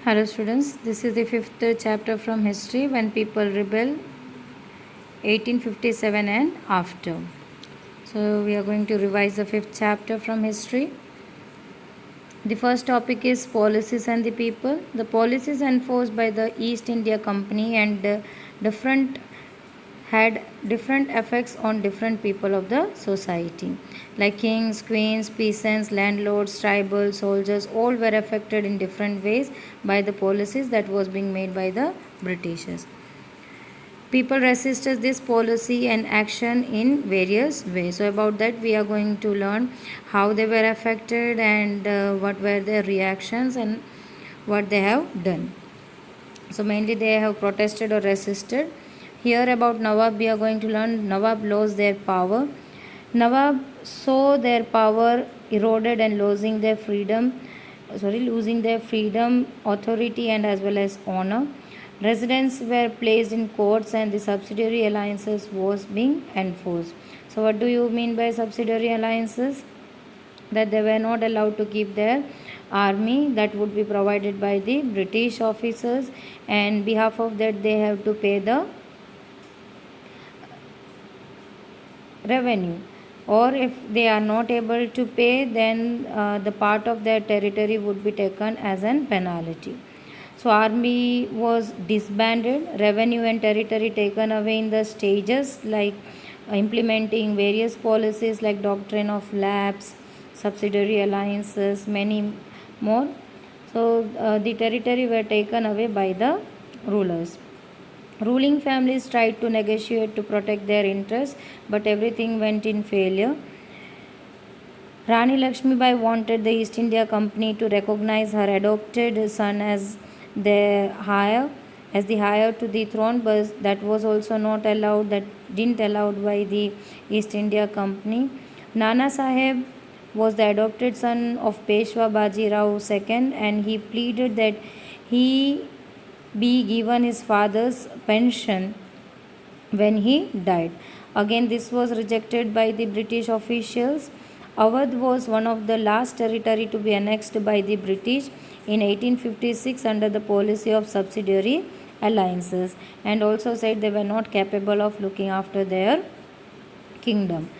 Hello students, this is the fifth chapter from history when people rebel 1857 and after. So we are going to revise the fifth chapter from history. The first topic is policies and the people. The policies enforced by the East India Company and different had different effects on different people of the society, like kings, queens, peasants, landlords, tribal soldiers, all were affected in different ways by the policies that was being made by the Britishers. People resisted this policy and action in various ways. So about that we are going to learn how they were affected and what were their reactions and what they have done. So mainly they have protested or resisted. Here about Nawab we are going to learn Nawab lost their power. Nawab saw their power eroded and losing their freedom, authority and as well as honor. Residents were placed in courts and the subsidiary alliances was being enforced. So what do you mean by subsidiary alliances? That they were not allowed to keep their army that would be provided by the British officers, and behalf of that they have to pay the revenue, or if they are not able to pay then the part of their territory would be taken as an penalty. So army was disbanded, revenue and territory taken away in the stages, like implementing various policies like doctrine of lapse, subsidiary alliances, many more. So the territory were taken away by the rulers. Ruling families tried to negotiate to protect their interests, but everything went in failure. Rani Lakshmibai wanted the East India Company to recognize her adopted son as the heir to the throne, but that was also not allowed. That didn't allowed by the East India Company. Nana Saheb was the adopted son of Peshwa Baji Rao II, and he pleaded that he be given his father's pension when he died. Again, this was rejected by the British officials. Awadh was one of the last territory to be annexed by the British in 1856 under the policy of subsidiary alliances, and also said they were not capable of looking after their kingdom.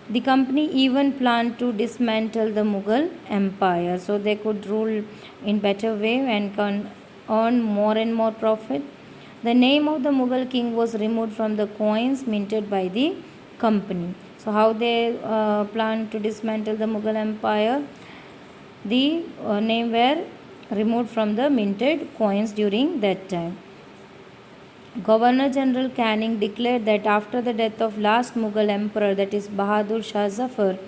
The company even planned to dismantle the Mughal empire so they could rule in better way and can earn more and more profit. The name of the Mughal king was removed from the coins minted by the company. So how they planned to dismantle the Mughal empire? The name were removed from the minted coins during that time. Governor General Canning declared that after the death of last Mughal emperor, that is Bahadur Shah Zafar,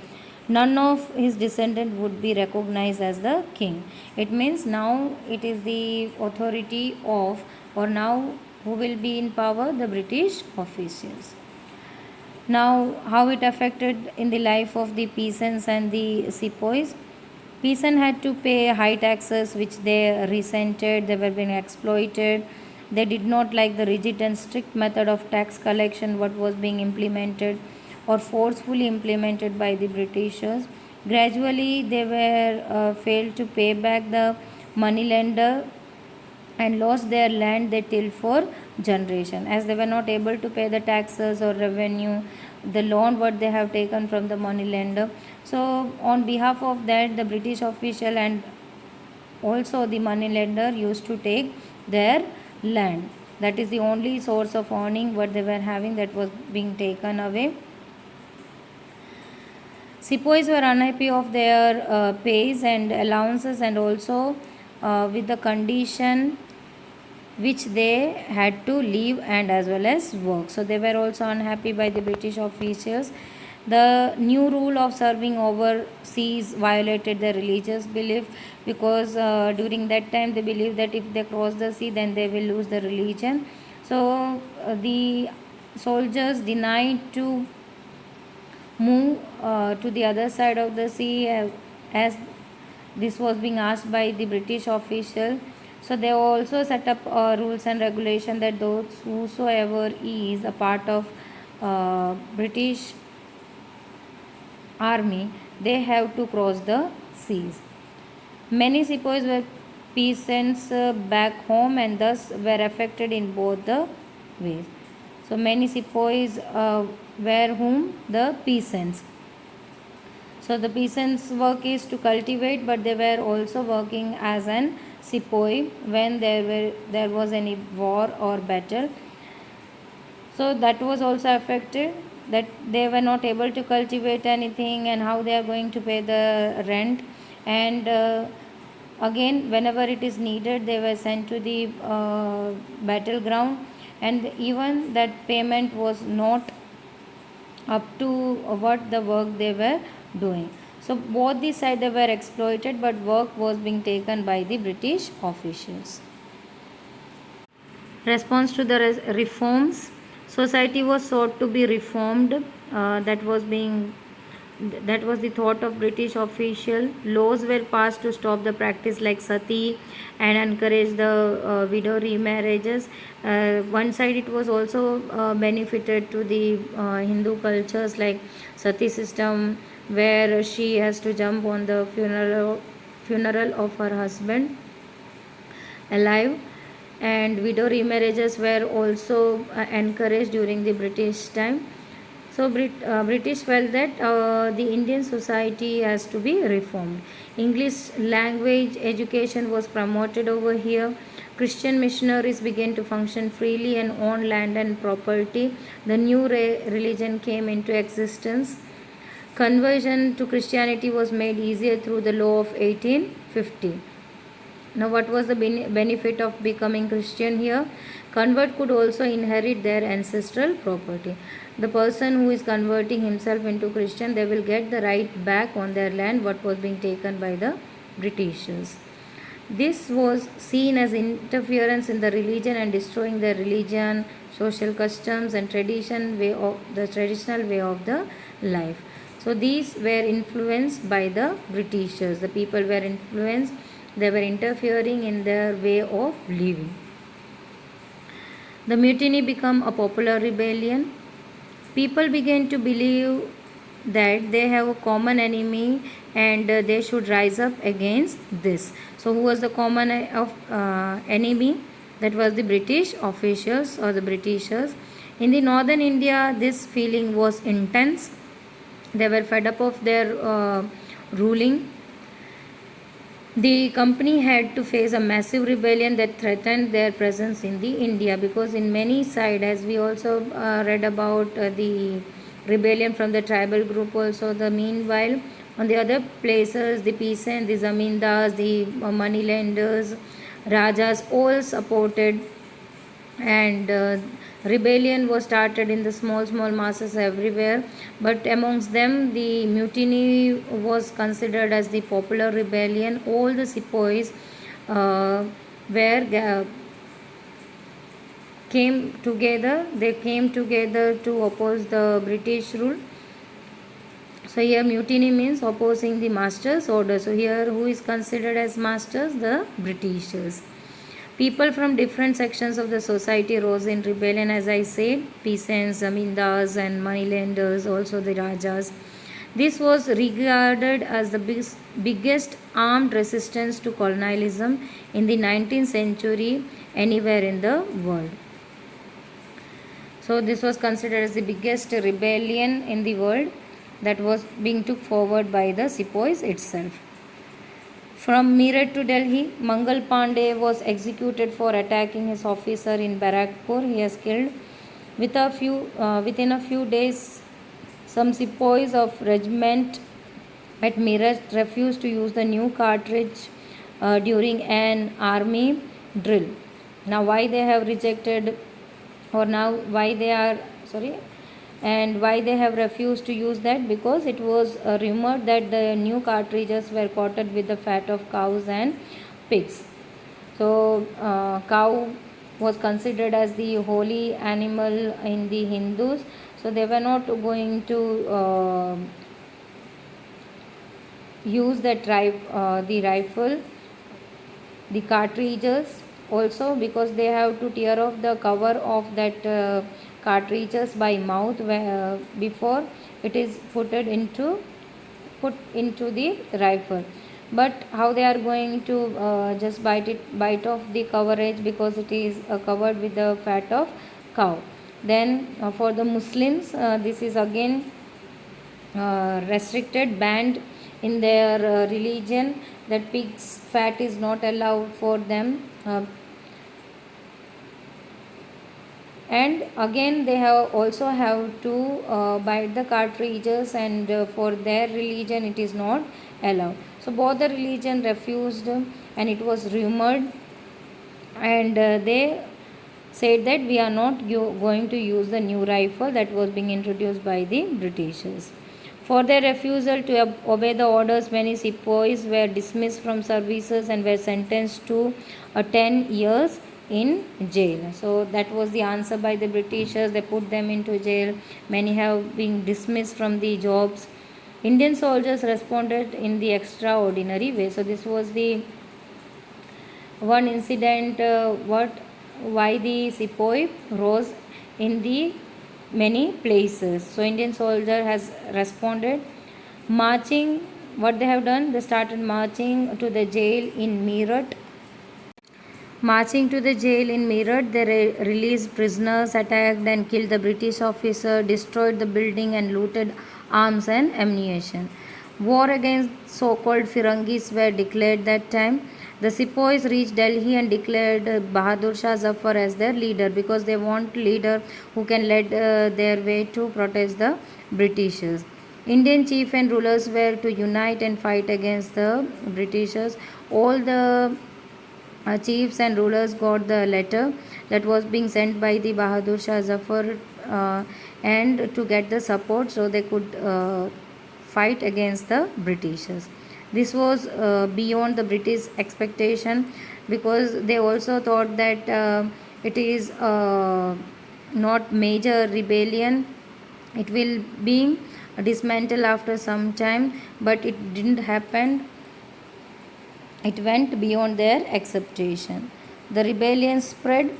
none of his descendants would be recognized as the king. It means now it is the authority of, or now who will be in power? The British officials. Now, how it affected in the life of the peasants and the sepoys? Peasants had to pay high taxes which they resented, they were being exploited. They did not like the rigid and strict method of tax collection what was being implemented or forcefully implemented by the Britishers. Gradually, they were failed to pay back the money lender and lost their land they tilled for generation, as they were not able to pay the taxes or revenue, the loan what they have taken from the money lender. So on behalf of that, the British official and also the money lender used to take their land. That is the only source of earning what they were having, that was being taken away. Sepoys were unhappy of their pays and allowances, and also with the condition which they had to leave and as well as work. So they were also unhappy by the British officials. The new rule of serving overseas violated their religious belief, because during that time they believed that if they cross the sea then they will lose the religion. So the soldiers denied to move to the other side of the sea, as this was being asked by the British official. So they also set up rules and regulation that those whosoever is a part of British army, they have to cross the seas. Many sepoys were peasants back home and thus were affected in both the ways. So many sepoys were whom the peasants. So the peasants' work is to cultivate, but they were also working as an sepoy when there was any war or battle. So that was also affected, that they were not able to cultivate anything, and how they are going to pay the rent. And again, whenever it is needed, they were sent to the battleground, and even that payment was not up to what the work they were doing. So both the side they were exploited, but work was being taken by the British officials. Response to the reforms, society was sought to be reformed. That was the thought of British official. Laws were passed to stop the practice like sati and encourage the widow remarriages. One side it was also benefited to the Hindu cultures, like sati system, where she has to jump on the funeral of her husband alive, and widow remarriages were also encouraged during the British time. So British felt that the Indian society has to be reformed. English language education was promoted over here. Christian missionaries began to function freely and own land and property. The new religion came into existence. Conversion to Christianity was made easier through the law of 1850. Now, what was the benefit of becoming Christian here? Convert could also inherit their ancestral property. The person who is converting himself into Christian, they will get the right back on their land what was being taken by the Britishers. This was seen as interference in the religion and destroying their religion, social customs, and traditional way of the life. So these were influenced by the Britishers. The people were influenced. They were interfering in their way of living. The mutiny became a popular rebellion. People began to believe that they have a common enemy and they should rise up against this. So who was the common enemy? That was the British officials or the Britishers. In the northern India, this feeling was intense. They were fed up of their ruling. The company had to face a massive rebellion that threatened their presence in the India, because in many sides, as we also read about the rebellion from the tribal group also, the meanwhile on the other places, the peasants, the zamindars, the moneylenders, rajas all supported, and rebellion was started in the small masses everywhere. But amongst them, the mutiny was considered as the popular rebellion. All the sepoys were came together. They came together to oppose the British rule. So here mutiny means opposing the master's order. So here who is considered as masters? The Britishers. People from different sections of the society rose in rebellion, as I said, peasants, zamindars, and moneylenders, also the rajas. This was regarded as the biggest armed resistance to colonialism in the 19th century anywhere in the world. So this was considered as the biggest rebellion in the world that was being took forward by the sepoys itself. From Meerut to Delhi, Mangal Pandey was executed for attacking his officer in Barakpur. He was killed. Within a few days, some sepoys of regiment at Meerut refused to use the new cartridge during an army drill. Now, why they have rejected, or now why they are and why they have refused to use that? Because it was rumored that the new cartridges were coated with the fat of cows and pigs. So cow was considered as the holy animal in the Hindus, so they were not going to use that the rifle, the cartridges also, because they have to tear off the cover of that cartridges by mouth before it is put into the rifle. but how they are going to just bite off the coverage because it is covered with the fat of cow. Then for the Muslims, this is again restricted, banned in their religion, that pig's fat is not allowed for them. And again they have also have to bite the cartridges, and for their religion it is not allowed. So both the religion refused, and it was rumored, and they said that we are not going to use the new rifle that was being introduced by the Britishers. For their refusal to obey the orders, many sepoys were dismissed from services and were sentenced to 10 years in jail. So that was the answer by the Britishers. They put them into jail. Many have been dismissed from the jobs. Indian soldiers responded in the extraordinary way. So this was the one incident why the sepoy rose in the many places. So Indian soldier has responded, marching. What they have done, they started marching to the jail in Meerut. Marching to the jail in Meerut, they released prisoners, attacked and killed the British officer, destroyed the building and looted arms and ammunition. War against so-called Firangis were declared that time. The sepoys reached Delhi and declared Bahadur Shah Zafar as their leader, because they want leader who can lead their way to protest the Britishers. Indian chief and rulers were to unite and fight against the Britishers. All the chiefs and rulers got the letter that was being sent by the Bahadur Shah Zafar, and to get the support so they could fight against the Britishers. This was beyond the British expectation, because they also thought that it is not major rebellion, it will be dismantled after some time, but it didn't happen. It went beyond their acceptation. The rebellion spread.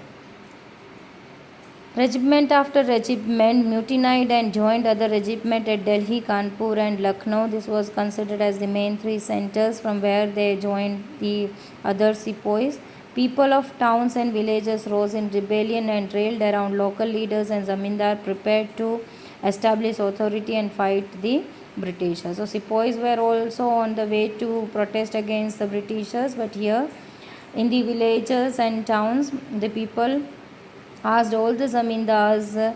Regiment after regiment mutinied and joined other regiments at Delhi, Kanpur and Lucknow. This was considered as the main three centers from where they joined the other sepoys. People of towns and villages rose in rebellion and railed around local leaders and zamindar, prepared to establish authority and fight the Britishers. So sepoys were also on the way to protest against the Britishers, but here in the villages and towns, the people asked all the zamindars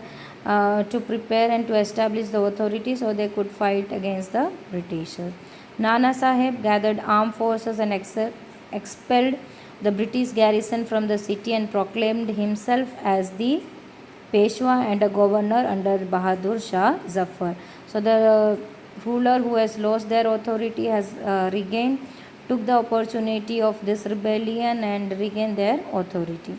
to prepare and to establish the authority so they could fight against the Britishers. Nana Sahib gathered armed forces and expelled the British garrison from the city and proclaimed himself as the Peshwa and a governor under Bahadur Shah Zafar. So the ruler who has lost their authority has took the opportunity of this rebellion and regained their authority.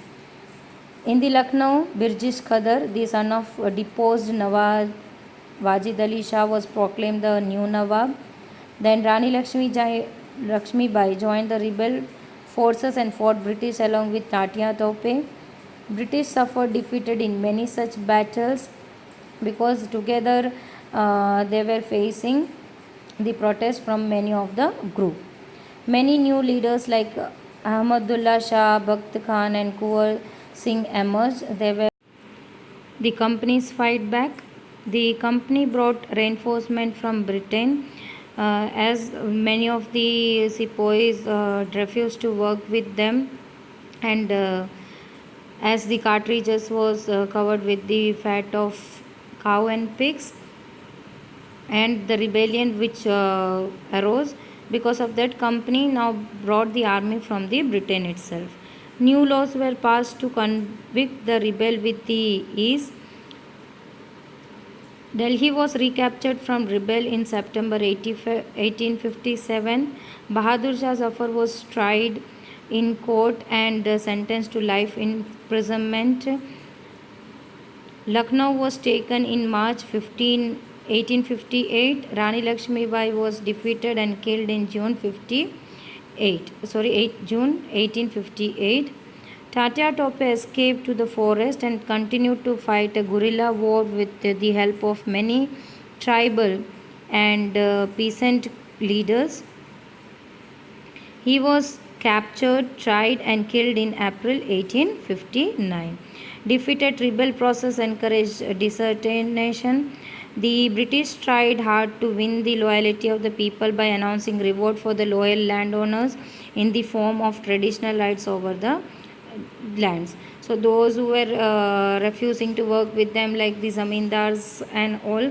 In the Lucknow, Birjish Khadar, the son of deposed Nawab Wajid Ali Shah, was proclaimed the new Nawab. Then Rani Lakshmi Bai joined the rebel forces and fought British along with Tatia Tope. British suffered defeated in many such battles, because together they were facing the protest from many of the group. Many new leaders like Ahmadullah Shah, Bakht Khan and Kuwar Singh emerged. They were the company's fight back. The company brought reinforcement from Britain, as many of the sepoys refused to work with them, and as the cartridges was covered with the fat of cow and pigs, and the rebellion which arose because of that, company now brought the army from the Britain itself. New laws were passed to convict the rebel with the ease. Delhi was recaptured from rebel in September 1857. Bahadur Shah Zafar was tried in court and sentenced to life imprisonment. Lucknow was taken in March 1858. Rani Lakshmi Bai was defeated and killed in June 1858. Tatia Tope escaped to the forest and continued to fight a guerrilla war with the help of many tribal and peasant leaders. He was captured, tried, and killed in April 1859. Defeated rebel process encouraged dissertation. The British tried hard to win the loyalty of the people by announcing reward for the loyal landowners in the form of traditional rights over the lands. So those who were refusing to work with them, like the zamindars and all,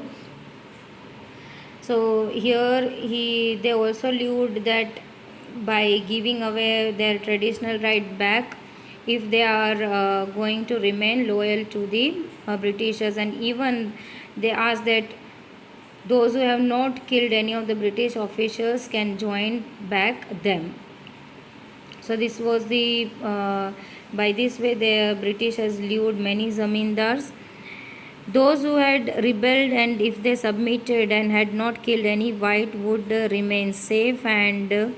so here they also lived that by giving away their traditional right back, if they are going to remain loyal to the Britishers, and even they asked that those who have not killed any of the British officials can join back them. So this was the by this way the British has lived many zamindars. Those who had rebelled and if they submitted and had not killed any white would remain safe, and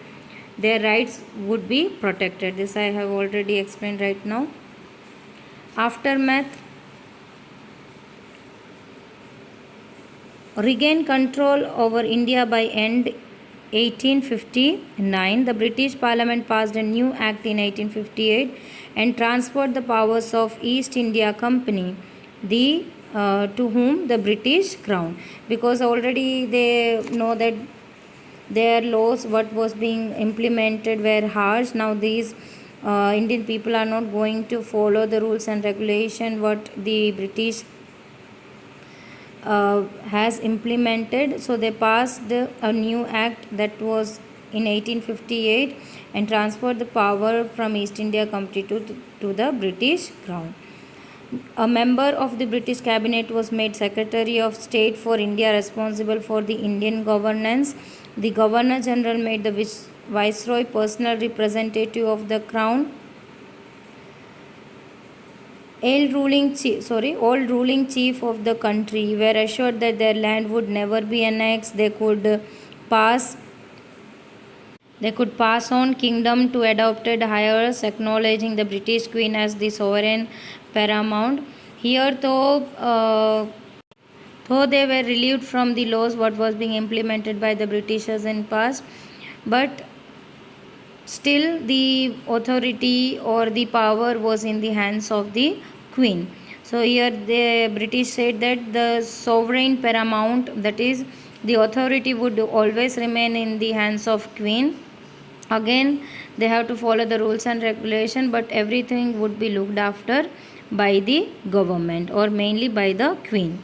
their rights would be protected. This I have already explained right now. Aftermath. Regain control over India by end 1859. The British Parliament passed a new act in 1858 and transferred the powers of East India Company to whom the British Crown, because already they know that their laws what was being implemented were harsh. Now these Indian people are not going to follow the rules and regulation what the British has implemented. So they passed a new act that was in 1858 and transferred the power from East India Company to the British Crown. A member of the British cabinet was made Secretary of State for India, responsible for the Indian governance. The Governor General made the Viceroy personal representative of the Crown. All ruling chief of the country were assured that their land would never be annexed. They could pass on kingdom to adopted heirs, acknowledging the British Queen as the sovereign paramount. Here, though they were relieved from the laws what was being implemented by the Britishers in past, but still the authority or the power was in the hands of the Queen. So here the British said that the sovereign paramount, that is the authority, would always remain in the hands of Queen. Again they have to follow the rules and regulation, but everything would be looked after by the government or mainly by the Queen.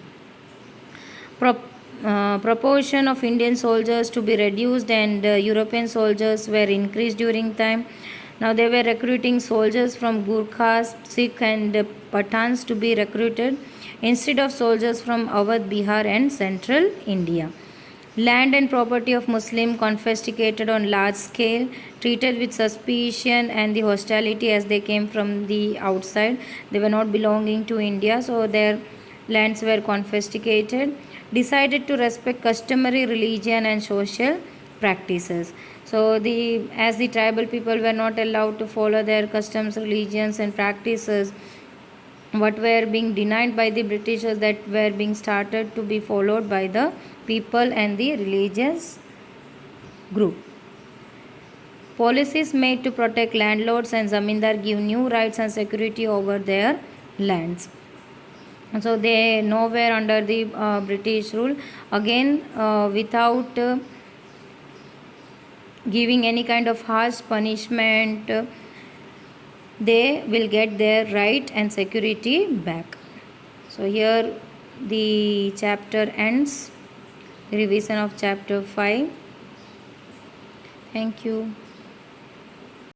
Proportion of Indian soldiers to be reduced, and European soldiers were increased during time. Now they were recruiting soldiers from Gurkhas, Sikh and Pathans to be recruited instead of soldiers from Awadh, Bihar and central India. Land and property of Muslim confiscated on large scale, treated with suspicion and the hostility as they came from the outside. They were not belonging to India, so their lands were confiscated. Decided to respect customary religion and social practices. So as the tribal people were not allowed to follow their customs, religions and practices what were being denied by the Britishers, that were being started to be followed by the people and the religious group. Policies made to protect landlords and zamindar give new rights and security over their lands. So they nowhere under the British rule. Again without giving any kind of harsh punishment, they will get their right and security back. So here the chapter ends. Revision of chapter 5. Thank you.